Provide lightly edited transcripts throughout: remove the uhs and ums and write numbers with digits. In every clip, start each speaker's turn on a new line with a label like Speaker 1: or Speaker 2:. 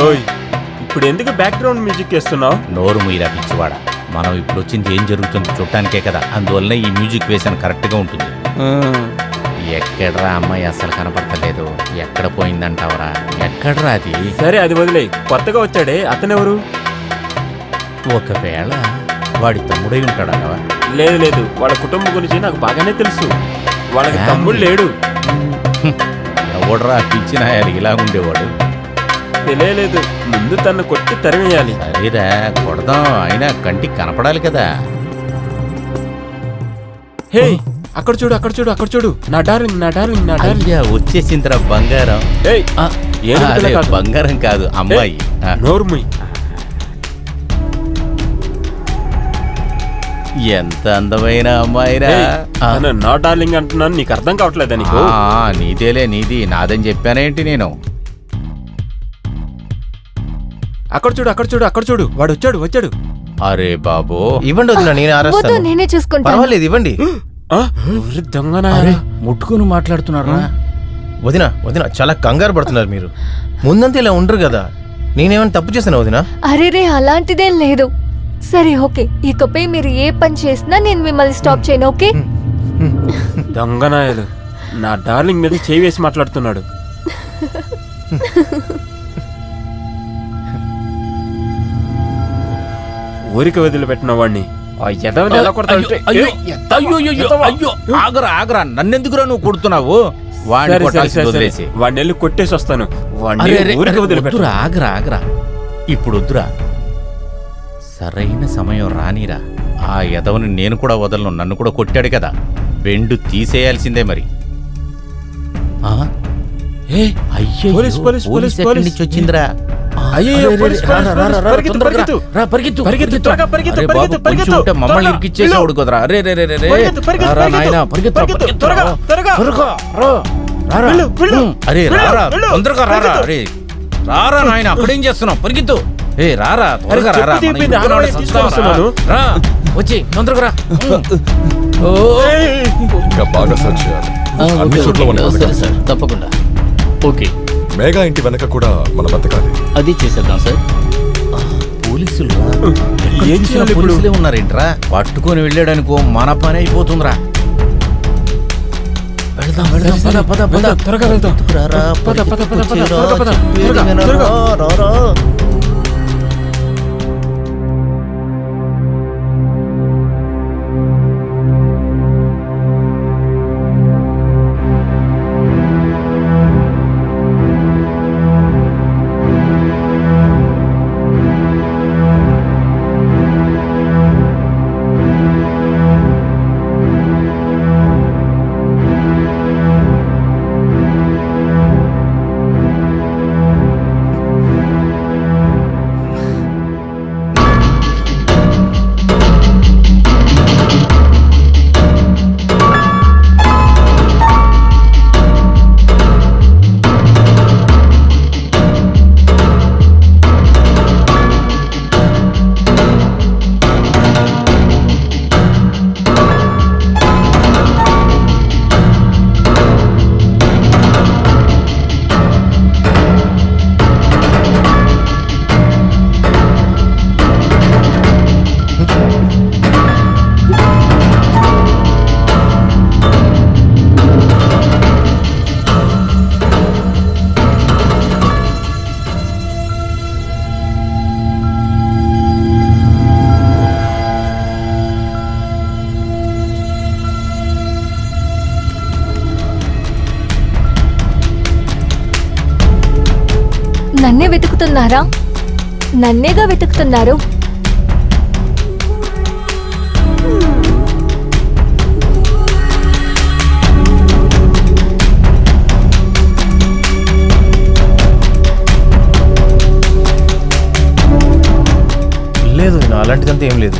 Speaker 1: ఓయ్ ఇప్పుడు ఎందుకు బ్యాక్గ్రౌండ్ మ్యూజిక్ వేస్తున్నావు?
Speaker 2: నోరు మీరా పిచ్చివాడ. మనం ఇప్పుడు వచ్చింది ఏం జరుగుతుందో చూడటానికే కదా, అందువల్ల ఈ మ్యూజిక్ వేసిన కరెక్ట్గా ఉంటుంది. ఎక్కడ్రా అమ్మాయి అసలు కనపడతలేదు, ఎక్కడ పోయిందంటావరా? ఎక్కడ్రా అది?
Speaker 1: సరే అది వదిలే, కొత్తగా వచ్చాడే అతనెవరు?
Speaker 2: ఒకవేళ వాడి తమ్ముడై ఉంటాడా?
Speaker 1: లేదు లేదు, వాళ్ళ కుటుంబం గురించి నాకు బాగానే తెలుసు. వాళ్ళకి తమ్ముడు లేడు.
Speaker 2: ఎవడరా పిచ్చిన ఇలాగుండేవాడు?
Speaker 1: తెలియలేదు, ముందు తను కొట్టి తరిమేయాలి.
Speaker 2: సరేరా కొడదాం, అయినా కంటికి కనపడాలి కదా.
Speaker 1: హే అక్కడ చూడు అక్కడ చూడు అక్కడ చూడు, నా డార్లింగ్ నా డార్లింగ్ నా డార్లింగ్.
Speaker 2: వచ్చేసిందిరా బంగారం. బంగారం కాదు అమ్మాయి.
Speaker 1: నోర్ముయ్.
Speaker 2: ఎంత అందమైన అమ్మాయిరా.
Speaker 1: నా డార్లింగ్ అంటున్నాను, నీకు అర్థం కావట్లేదా? నీకు
Speaker 2: నీదేలే, నీది నాదని చెప్పానేంటి నేను?
Speaker 1: అక్కడ చూడు అక్కడ చూడు అక్కడ చూడు, వాడు వచ్చాడు వచ్చాడు.
Speaker 2: అరే బాబు
Speaker 3: ఇవ్వండి వదినా,
Speaker 4: నేనే చూసుకుంటా.
Speaker 3: పర్వాలేదు ఇవ్వండి.
Speaker 2: ముట్టుకుని మాట్లాడుతున్నారా?
Speaker 3: వదినా వదినా చాలా కంగారు పడుతున్నారు మీరు. ముందంతా ఇలా ఉండరు కదా. నేనేమైనా తప్పు చేశాను వదినా?
Speaker 4: అరే అలాంటిదేం లేదు. సరే ఓకే, ఇకపై మీరు ఏ పని చేసినా నేను మిమ్మల్ని స్టాప్ చేయను. ఓకే?
Speaker 1: దొంగనాయలు నా డార్లింగ్ మీద చేయి వేసి మాట్లాడుతున్నాడు. ఊరికి వదిలిపెట్టిన వాడిని
Speaker 2: ఆగరా, నన్నెందుకురా నువ్వు కొడుతున్నావు? వాడిని
Speaker 1: వెళ్ళి కొట్టేసి వస్తాను.
Speaker 2: ఆగరా ఇప్పుడు వద్దురా, సరైన సమయం రానిరా. ఆ ఎదవని నేను కూడా వదలను, నన్ను కూడా కొట్టాడు కదా, వెండు తీసేయాల్సిందే మరి. వచ్చిందిరా. మమ్మల్ని ఇరికిచ్చేసాడు కదరా. అరే రారా, తొందరగా రారా. అరే రారా నాయన, అక్కడేం చేస్తున్నావు? పరిగెత్తు. ఏ రారా, త్వరగా రారా. వచ్చి తొందరగా రా.
Speaker 5: తప్పకుండా. ఓకే,
Speaker 6: మేఘా ఇంటి వెనక కూడా మన బతకాలి.
Speaker 5: అది చేసేద్దాం సార్.
Speaker 2: పోలీసులే ఉన్నారేంట్రా? పట్టుకొని వెళ్ళాడనుకో మన పని అయిపోతుందిరా. వెళ్దాం
Speaker 1: త్వరగా వెళ్దాం.
Speaker 4: నన్నే వెతుకుతున్నారా? నన్నేగా వెతుకుతున్నారు.
Speaker 3: లేదు, అలాంటిదంతా ఏం లేదు.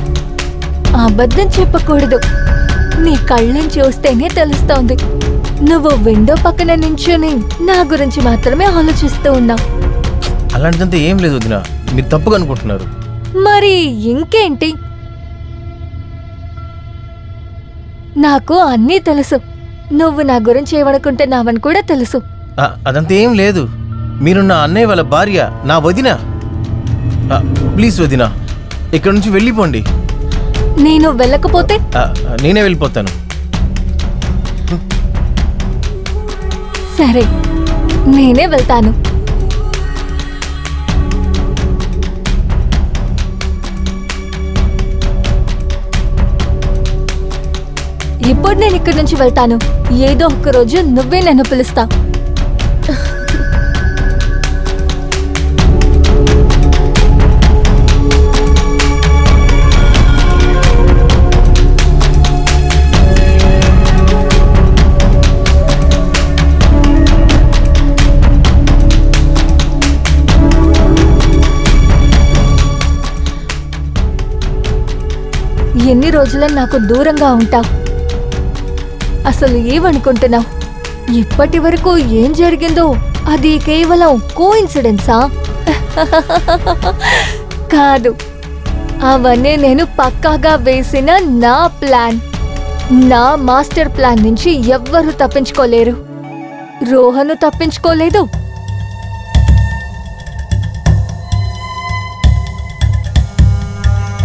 Speaker 4: అబద్ధం చెప్పకూడదు. నీ కళ్ళని చూస్తేనే తెలుస్తోంది. నువ్వు విండో పక్కన నించుని నా గురించి మాత్రమే ఆలోచిస్తూ ఉన్నావు.
Speaker 3: అలాంటిదంతా ఏం లేదు వదినా, మీరు తప్పుగా అనుకుంటున్నారు.
Speaker 4: మరి ఇంకేంటి? నాకు అన్నీ తెలుసు. నువ్వు నా గురించి ఏమనుకుంటున్నావని కూడా తెలుసు.
Speaker 3: అదంతా ఏం లేదు. మీరు నా అన్నయ్య వాళ్ళ భార్య, నా వదిన. ప్లీజ్ వదిన, ఇక్కడ నుంచి వెళ్ళిపోండి.
Speaker 4: నేను వెళ్ళకపోతే
Speaker 3: నేనే వెళ్ళిపోతాను.
Speaker 4: సరే, నేనే వెళ్తాను. ఇప్పుడు నేను ఇక్కడి నుంచి వెళ్తాను. ఏదో ఒక రోజు నువ్వే నన్ను పిలుస్తావు. ఎన్ని రోజులని నాకు దూరంగా ఉంటావు? అసలు ఏమనుకుంటున్నావు? ఇప్పటి వరకు ఏం జరిగిందో అది కేవలం కోఇన్సిడెన్సా? కాదు, అవన్నీ నేను పక్కాగా వేసిన నా ప్లాన్. నా మాస్టర్ ప్లాన్ నుంచి ఎవ్వరూ తప్పించుకోలేరు. రోహను తప్పించుకోలేదు.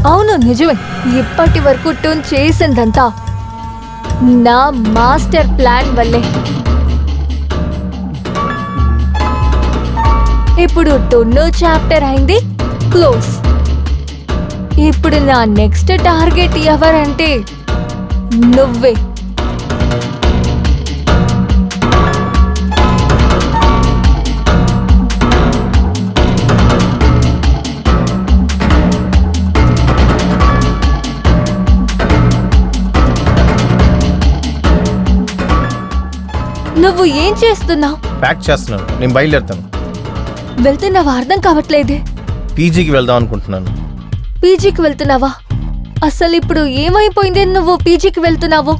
Speaker 4: అవును, నిజమే. ఇప్పటి వరకు టూన్ చేసిందంతా నా మాస్టర్ ప్లాన్ వల్లే. ఇప్పుడు టొన్నో చాప్టర్ అయింది, క్లోజ్. ఇప్పుడు నా నెక్స్ట్ టార్గెట్ ఎవరంటే నువ్వే. నువ్వు ఏం చేస్తున్నావు?
Speaker 3: ప్యాక్ చేస్తున్నాను, నేను బయలుదేరుతాను.
Speaker 4: వెళ్తున్నావా? అర్థం కావట్లేదే.
Speaker 3: పీజీకి వెళ్దాం అనుకుంటున్నాను.
Speaker 4: పీజీకి వెళ్తున్నావా? అసలు ఇప్పుడు ఏమైపోయింది నువ్వు పీజీకి వెళ్తున్నావు?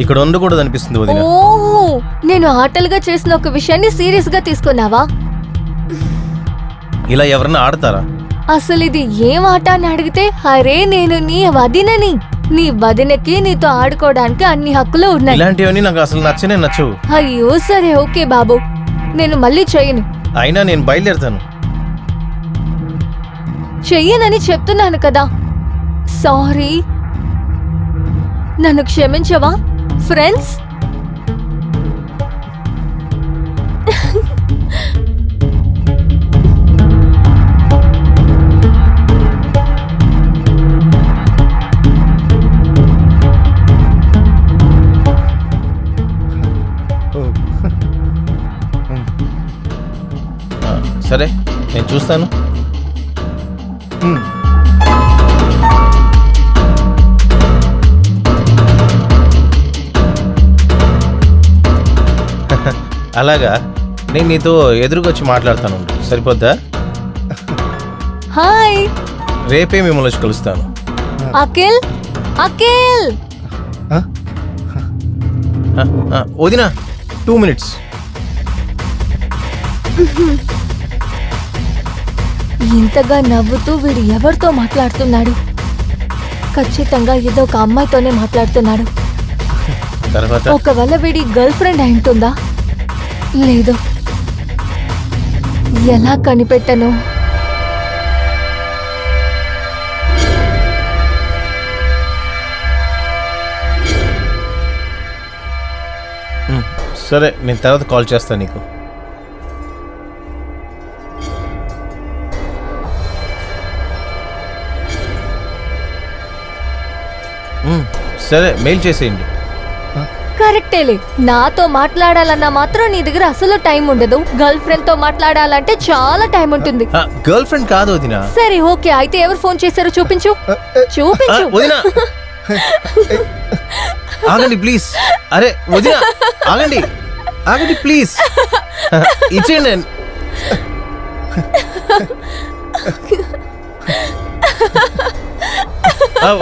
Speaker 3: ఇక్కడ ఉండకూడదు అనిపిస్తుంది వదిన.
Speaker 4: ఓహో, నేను ఆటలుగా చేసిన ఒక విషయాన్ని సీరియస్ గా తీసుకున్నావా?
Speaker 3: ఇలా ఎవరన్నా ఆడతారా?
Speaker 4: అసలు ఇది ఏం ఆట అని అడిగితే, అరే నేను నీ వదినని. నీ వదినకి నీతో ఆడుకోవడానికి అన్ని హక్కులు ఉన్నాయి.
Speaker 3: ఇలాంటివన్నీ నాకు అసలు నచ్చనే నచ్చవు.
Speaker 4: అయ్యో సరే, ఓకే బాబు, నేను మళ్ళీ చెయ్యను.
Speaker 3: అయినా నేను బయలుదేరుతాను.
Speaker 4: చెయ్యనని చెప్తున్నాను కదా. సారీ, నన్ను క్షమించవా ఫ్రెండ్స్?
Speaker 3: సరే, నేను చూస్తాను. అలాగా, నేను నీతో ఎదురుకొచ్చి మాట్లాడతాను, సరిపోద్దా?
Speaker 4: హాయ్
Speaker 3: రేపే మిమ్మల్ని వచ్చి కలుస్తాను.
Speaker 4: అఖిల్, అఖిల్.
Speaker 3: వదినా, 2 minutes.
Speaker 4: ఇంతగా నవ్వుతూ వీడు ఎవరితో మాట్లాడుతున్నాడు? ఖచ్చితంగా ఏదో ఒక అమ్మాయితోనే మాట్లాడుతున్నాడు.
Speaker 3: తర్వాత
Speaker 4: ఒకవేళ వీడి గర్ల్ ఫ్రెండ్ అయి ఉంటుందా? లేదు, ఎలా కనిపెట్టను?
Speaker 3: సరే, నేను తర్వాత కాల్ చేస్తాను నీకు. సరే, మెయిల్ చేసేయండి.
Speaker 4: కరెక్టేలే, నాతో మాట్లాడాలన్నా మాత్రం నీ దగ్గర అసలు టైం ఉండదు. గర్ల్ ఫ్రెండ్ తో మాట్లాడాలంటే చాలా టైం ఉంటుంది.
Speaker 3: గర్ల్ ఫ్రెండ్ కాదు వదినా.
Speaker 4: సరే ఓకే, అయితే ఎవరు ఫోన్ చేశారో చూపించు. చూపించు.
Speaker 3: వదినా, ఆగండి ప్లీజ్. అరే వదినా, ఆగండి, ఆగండి ప్లీజ్. ఇచ్చేయండి.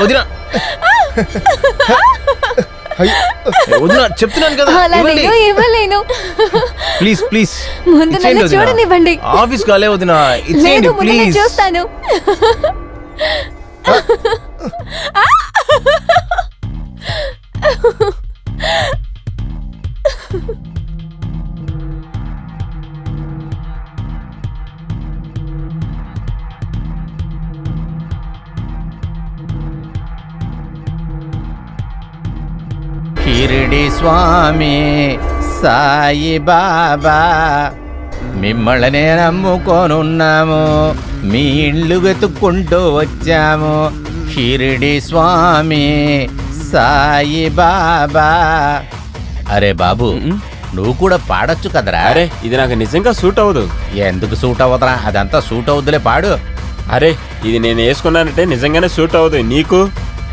Speaker 3: వదినా, వదినా, చెప్తున్నాను కదా,
Speaker 4: అలా నేను ఇవ్వలేను.
Speaker 3: Please please.
Speaker 4: ముందు నన్ను చూడనివ్వండి.
Speaker 3: ఆఫీస్ కాలే వదినా,
Speaker 4: లేదు,
Speaker 3: ఇచ్చేయండి
Speaker 4: ముందు నేను
Speaker 3: ప్లీజ్.
Speaker 4: చూస్తాను.
Speaker 2: షిరిడి స్వామి సాయి బాబా మిమ్మల్ని నమ్ముకొనున్నాము, మీ ఇళ్ళు వెతుక్కుంటూ వచ్చాము. షిరిడి స్వామి సాయి బాబా. అరే బాబు, నువ్వు కూడా పాడొచ్చు కదరా.
Speaker 1: అరే ఇది నాకు నిజంగా సూట్ అవ్వదు.
Speaker 2: ఎందుకు సూట్ అవ్వదురా? అదంతా సూట్ అవుద్దులే, పాడు.
Speaker 1: అరే ఇది నేను వేసుకున్నానంటే నిజంగానే సూట్ అవ్వదు. నీకు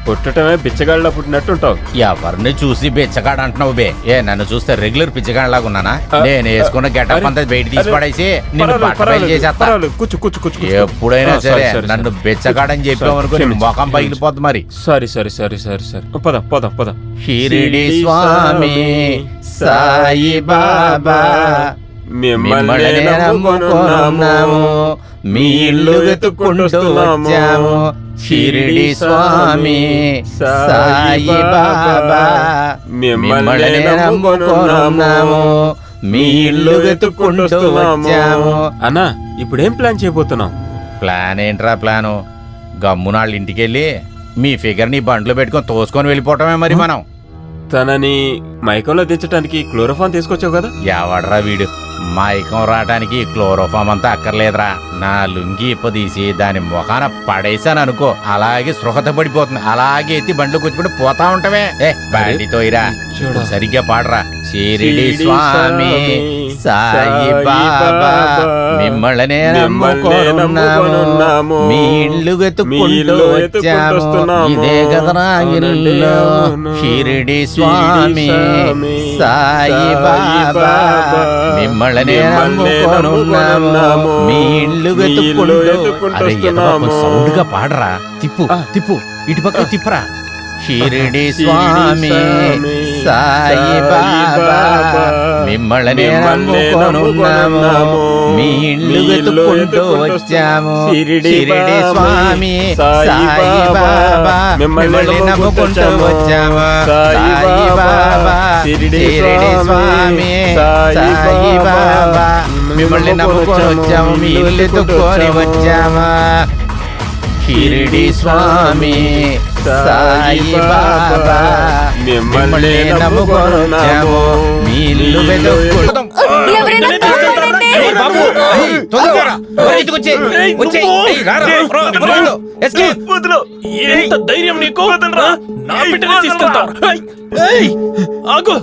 Speaker 1: పుట్టటమే బిచ్చగాళ్ళ పుట్టినట్టుంటావు.
Speaker 2: ఎవరిని చూసి బిచ్చగాడు అంటున్నావు బే? ఏ నన్ను చూస్తే రెగ్యులర్ పిచ్చగాడిలాగా ఉన్నానా? నేను వేసుకున్న గెటప్ అంతా బయట తీసి పడేసి నిన్ను బట్టబయలు చేసేస్తా.
Speaker 1: కూర్చో కూర్చో కూర్చో.
Speaker 2: ఎప్పుడైనా సరే నన్ను బిచ్చగాడని చెప్పామనుకో నీ ముఖం పగిలిపోద్ది మరి.
Speaker 1: Sorry sorry sorry sorry sorry. పద పద పద.
Speaker 2: షిరిడి స్వామి సాయి బాబా మిమ్మల్ని నమ్ముకొనున్నాము, మీ ఇల్లు వెతుక్కుంటూ వచ్చాము. షిరిడి స్వామి సాయి బాబా మిమ్మల్ని నమ్ముకొనున్నాము, మీ ఇల్లు వెతుక్కుంటూ వచ్చాము.
Speaker 1: అన్నా ఇప్పుడేం ప్లాన్ చేయబోతున్నాం?
Speaker 2: ప్లాన్ ఏంట్రా ప్లాను? గమ్మునాళ్ళ ఇంటికెళ్ళి మీ ఫిగర్ ని బండ్లు పెట్టుకొని తోసుకొని వెళ్ళిపోవటమే మరి మనం.
Speaker 1: తనని మైకంలో దించడానికి క్లోరోఫాన్ తీసుకొచ్చావు కదా.
Speaker 2: ఎవడ్రా వీడు? మైకం రావడానికి క్లోరోఫామ్ అంతా అక్కర్లేదురా. నా లుంగి ఇప్పదీసి దాని ముఖాన పడేసాను అనుకో, అలాగే స్పృహత పడిపోతుంది. అలాగే ఎత్తి బండ్లు కూర్చుకుంటూ పోతా ఉంటామే. బండితో ఇరా, సరిగ్గా పాడరా. షిరిడి స్వామి సాయి బాబా మిమ్మల్ని నమ్ముకొనున్నాము, మీ ఇల్లు వెతుక్కుంటూ వచ్చాము. ఇదే కదరా ఇల్లు. షిరిడి స్వామి సాయి బాబా మిమ్మల్ని నమ్ముకొనున్నాము, మీ ఇల్లు వెతుక్కుంటూ. అరే సౌండ్ గా పాడరా. తిప్పు తిప్పు, ఇటుపక్క తిప్పరా. షిరిడి స్వామి సాయి బాబా మిమ్మల్ని నమ్ముకొనున్నాము, మీ ఇల్లు వెతుక్కుంటూ వచ్చాము. షిరిడి స్వామి సాయి బాబా మిమ్మల్ని నమ్ముకుంటూ వచ్చాము. సాయి బాబా షిరిడి స్వామి సాయి బాబా మిమ్మల్ని నమ్ముకొని వచ్చాము, మీ ఇల్లు వెతుక్కొని వచ్చాము. షిరిడి స్వామి సాయి బాబా మిమ్మల్ని నమ్ముకొనున్నాము, మీ ఇల్లు వెతుక్కుంటూ.
Speaker 7: ఎంత ధైర్యం నీకు? నా బిడ్డని తీసుకెళ్తావు? ఆగు,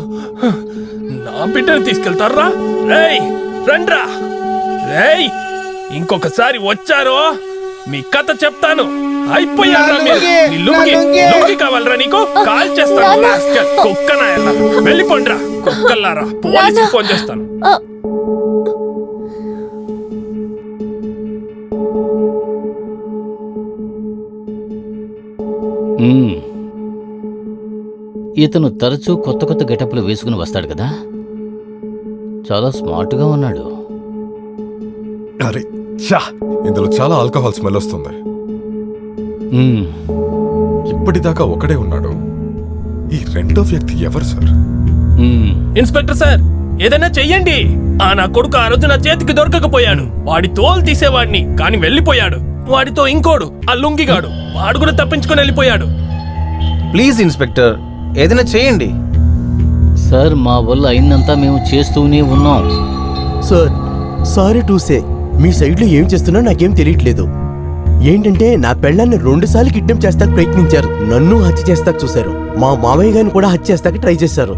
Speaker 7: నా బిడ్డని తీసుకెళ్తారా? రండ్రా. ఇంకొకసారి వచ్చారో మీ కథ చెప్తాను. అయిపోయారా మీరు? లుంగి కావాలరా నీకు? కాల్ చేస్తాను. కుక్కనా వెళ్ళిపోండ్రా కుక్కల్లారా. పోలీసు ఫోన్ చేస్తాను.
Speaker 5: ఇతను తరచూ కొత్త కొత్త గెటప్లు వేసుకుని వస్తాడు కదా, చాలా స్మార్ట్గా ఉన్నాడు.
Speaker 6: అరే చా, ఇందులో చాలా ఆల్కహాల్ స్మెల్ వస్తుంది. ఇప్పటిదాకా ఒకడే ఉన్నాడు. ఈ రెండో వ్యక్తి ఎవరు సార్?
Speaker 7: ఇన్స్పెక్టర్ సార్, ఏదైనా చెయ్యండి. నా కొడుకు ఆ రోజు నా చేతికి దొరకకపోయాడు. వాడి తోలు తీసేవాడిని, కానీ వెళ్ళిపోయాడు. వాడితో ఇంకోడు ఆ లుంగిగాడు, వాడు కూడా తప్పించుకొని వెళ్ళిపోయాడు.
Speaker 3: ప్లీజ్ ఇన్స్పెక్టర్, ఏదైనా చేయండి.
Speaker 5: సార్, మా వల్ల అయినంతా మేము చేస్తూనే ఉన్నాం.
Speaker 8: సార్, సారీ టు సే, మీ సైడ్లో ఏం చేస్తున్నా నాకేం తెలియట్లేదు. ఏంటంటే నా పెళ్ళాన్ని 2 సార్లు కిడ్నాప్ చేస్తాకు ప్రయత్నించారు, నన్ను హత్య చేస్తాకు చూశారు, మా మామయ్య గారిని కూడా హత్య చేస్తాకు ట్రై చేశారు.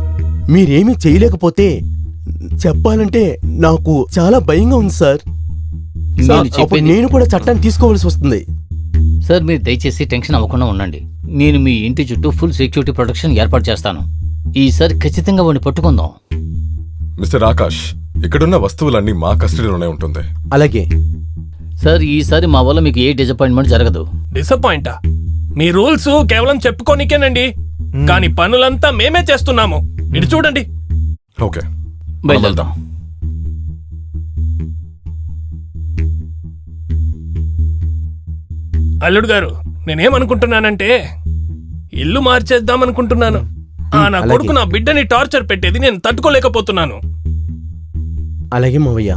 Speaker 8: మీరేమీ చేయలేకపోతే చెప్పాలంటే నాకు చాలా భయంగా ఉంది సార్. అప్పుడు నేను కూడా చట్టాన్ని తీసుకోవాల్సి వస్తుంది.
Speaker 5: సార్, మీరు దయచేసి టెన్షన్ అవ్వకుండా ఉండండి. నేను మీ ఇంటి చుట్టూ ఫుల్ సెక్యూరిటీ ప్రొటెక్షన్ ఏర్పాటు చేస్తాను. ఈసారి ఖచ్చితంగా వాడిని పట్టుకుందాం.
Speaker 6: మిస్టర్ ఆకాష్, ఇక్కడున్న వస్తువులన్నీ మా కస్టడీలోనే ఉంటుంది.
Speaker 8: అలాగే
Speaker 5: సార్, ఈసారి మా వల్ల మీకు ఏ డిసప్పాయింట్మెంట్ జరగదు.
Speaker 7: డిసప్పాయింటా? మీ రూల్స్ కేవలం చెప్పుకోనికేనండి, కానీ పనులంతా మేమే చేస్తున్నాము. ఇటు చూడండి.
Speaker 6: ఓకే,
Speaker 5: బయలుదేరదాం.
Speaker 7: అల్లుడు గారు, నేనేమనుకుంటున్నానంటే ఇల్లు మార్చేద్దాం అనుకుంటున్నాను. నా కొడుకు నా బిడ్డని టార్చర్ పెట్టేది నేను తట్టుకోలేకపోతున్నాను.
Speaker 8: అలాగే మావయ్య.